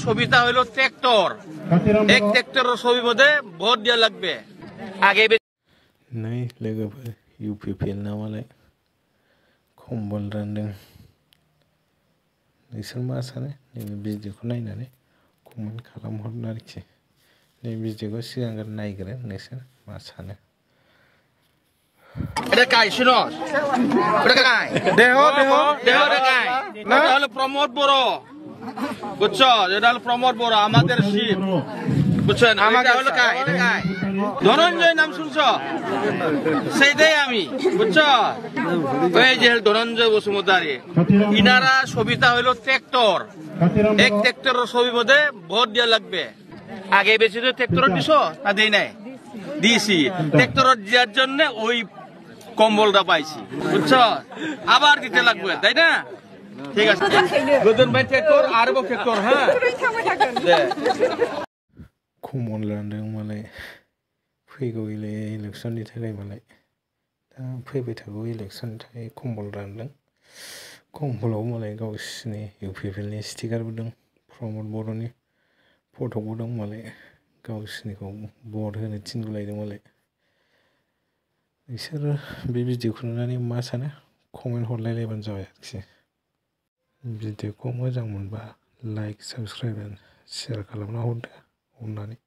ছবিটা হইল ট্রেক্টর এক ট্রেক্টরের ছবির মধ্যে ভোট দেওয়া লাগবে আগে नै लोगोफोर UPPL ना मालाय खम्बल रानदों नोंसोर मा सानो नैबे भिडिअखौ नायनानै कमेन्ट खालामहरनो आरोखि नैबे भिडिअखौ सिगांग्रो नायग्रो नोंसोर मा सानो এটা কাই শুনস এটা কাই দেহ এটা কাই না হলো প্রমোদ বড় বুঝছো এটা হলো প্রমোদ বড় আমাদের শিপ বুঝছেন আমাকে হলো কাই এটা কাই ধনঞ্জয় নাম শুনছো সেইটাই আমি বুঝছো ওই যে ধনঞ্জয় বসুমতারি ইনারা ছবিটা হইল ট্রেক্টর এক ট্রেক্টরের ছবির মধ্যে ভোট দেওয়া লাগবে আগে বেশি তো ট্রেক্টর দিছো না দেই নাই দিয়েছি ট্রেক্টর দেওয়ার জন্য ওই কম্বলটা পাইছি বুঝছো আবার দিতে লাগবে তাই না ঠিক আছে দুজন ভাই ট্রেক্টর আর বো ট্রেক্টর হ্যাঁ खम्बल रानदों मालाय फैगौ इलेक्सननि थाखाय मालाय दा फैबाय थागौ इलेक्सननि थाखाय खम्बल रानदों खम्बलाव मालाय गावसिनि UPPL नि स्टिकारबो दं प्रमद बर'नि फट'बो दं मालाय गावसिनिखौ भट होनो थिनगुलायदों मालाय नोंसोरो बे भिडिअखौ नुनानै मा सानो कमेन्ट हरलायलायबानो जाबाय आरोखि भिडिअखौ मोजां मोनबा लाइक साबस्क्राइब एन्ड शेयार खालामना हरदो अननानै